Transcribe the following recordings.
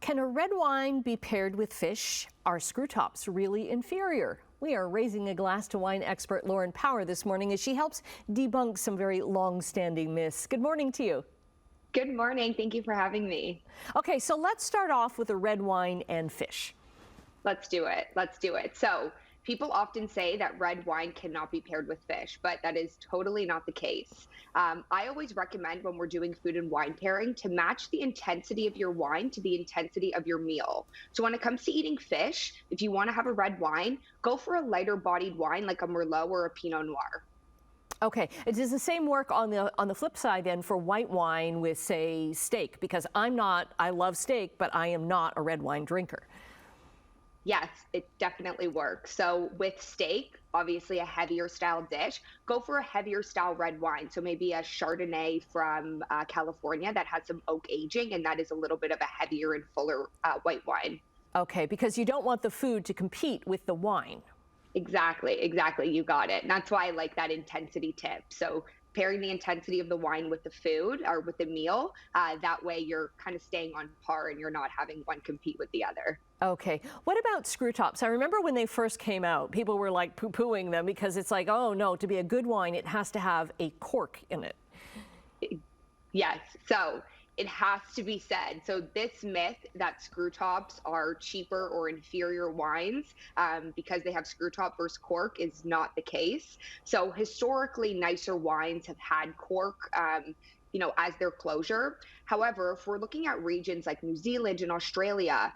Can a red wine be paired with fish? Are screw tops really inferior? We are raising a glass to wine expert Lauren Power this morning as she helps debunk some very long-standing myths. Good morning to you. Good morning. Thank you for having me. Okay, so let's start off with a red wine and fish. Let's do it. Let's do it. So people often say that red wine cannot be paired with fish, but that is totally not the case. I always recommend when we're doing food and wine pairing to match the intensity of your wine to the intensity of your meal. So when it comes to eating fish, if you want to have a red wine, go for a lighter bodied wine like a Merlot or a Pinot Noir. Okay, does the same work on the flip side then for white wine with, say, steak? Because I love steak, but I am not a red wine drinker. Yes, it definitely works. So with steak, obviously a heavier style dish, go for a heavier style red wine. So maybe a Chardonnay from California that has some oak aging, and that is a little bit of a heavier and fuller white wine. Okay, because you don't want the food to compete with the wine. Exactly. You got it. And that's why I like that intensity tip. So pairing the intensity of the wine with the food or with the meal, that way you're kind of staying on par and you're not having one compete with the other. Okay. What about screw tops? I remember when they first came out, people were like poo-pooing them because it's like, oh no, to be a good wine, it has to have a cork in it. Yes. So it has to be said. So this myth that screw tops are cheaper or inferior wines because they have screw top versus cork is not the case. So historically, nicer wines have had cork, as their closure. However, if we're looking at regions like New Zealand and Australia,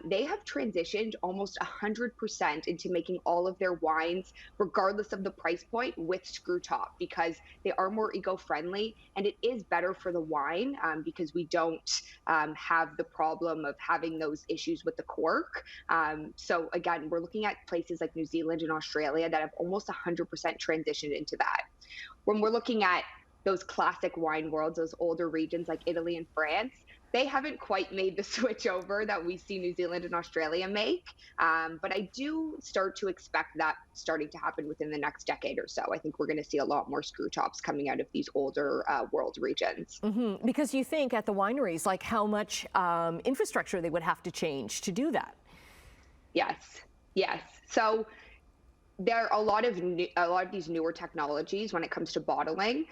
they have transitioned almost 100% into making all of their wines, regardless of the price point, with screw top because they are more eco-friendly and it is better for the wine because we don't have the problem of having those issues with the cork. So again, we're looking at places like New Zealand and Australia that have almost 100% transitioned into that. When we're looking at those classic wine worlds, those older regions like Italy and France, they haven't quite made the switch over that we see New Zealand and Australia make. But I do start to expect that starting to happen within the next decade or so. I think we're going to see a lot more screw tops coming out of these older world regions. Mm-hmm. Because you think at the wineries, like how much infrastructure they would have to change to do that. Yes. So there are a lot of these newer technologies when it comes to bottling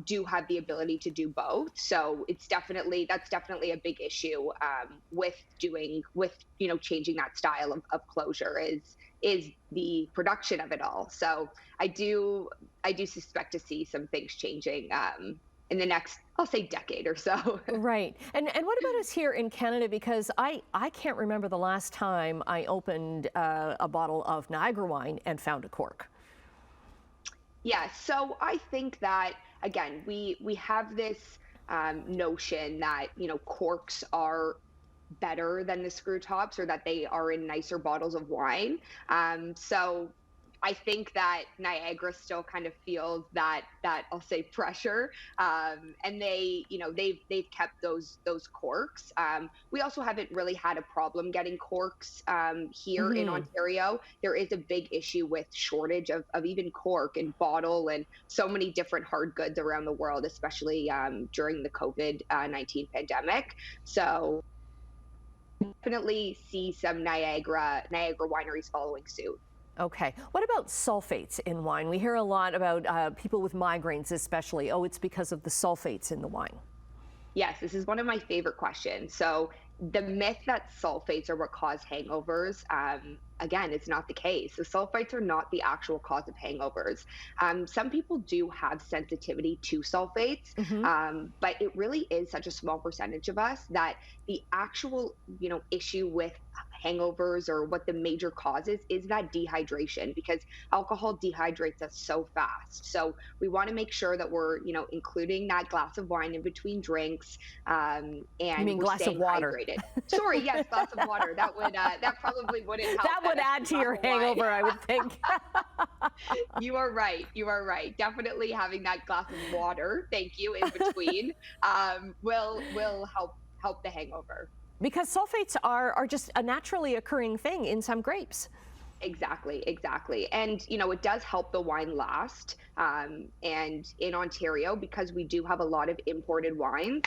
do have the ability to do both. So that's definitely a big issue with changing that style of closure is the production of it all. So I do suspect to see some things changing in the next, I'll say, decade or so. Right. And what about us here in Canada? Because I can't remember the last time I opened a bottle of Niagara wine and found a cork. Yeah, so I think that, again, we have this notion that, corks are better than the screw tops or that they are in nicer bottles of wine. So I think that Niagara still kind of feels that I'll say pressure, and they've kept those corks. We also haven't really had a problem getting corks here in Ontario. There is a big issue with shortage of even cork and bottle and so many different hard goods around the world, especially during the COVID-19 pandemic. So definitely see some Niagara wineries following suit. Okay. What about sulfates in wine? We hear a lot about people with migraines especially. Oh, it's because of the sulfates in the wine. Yes, this is one of my favorite questions. So the myth that sulfates are what cause hangovers, again, it's not the case. The sulfates are not the actual cause of hangovers. Some people do have sensitivity to sulfates, but it really is such a small percentage of us that the actual, issue with hangovers or what the major cause is that dehydration, because alcohol dehydrates us so fast. So we want to make sure that we're, including that glass of wine in between drinks, and you mean glass of water? Hydrated. Sorry, yes, glass of water. That probably wouldn't help. That would add to your hangover, I would think. You are right. Definitely having that glass of water, thank you, in between will help the hangover. Because sulfates are just a naturally occurring thing in some grapes. Exactly, exactly. And, it does help the wine last. And in Ontario, because we do have a lot of imported wines,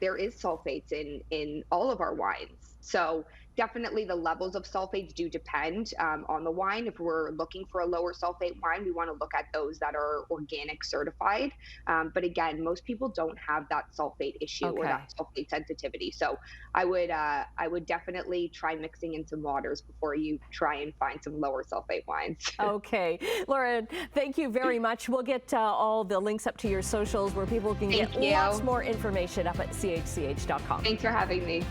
there is sulfates in all of our wines. So definitely the levels of sulfates do depend on the wine. If we're looking for a lower sulfate wine, we want to look at those that are organic certified. But again, most people don't have that sulfate issue or that Okay. sulfate sensitivity. So I would definitely try mixing in some waters before you try and find some lower sulfate wines. Okay. Lauren, thank you very much. We'll get all the links up to your socials where people can get Thank you. lots more information up at chch.com. Thanks for having me.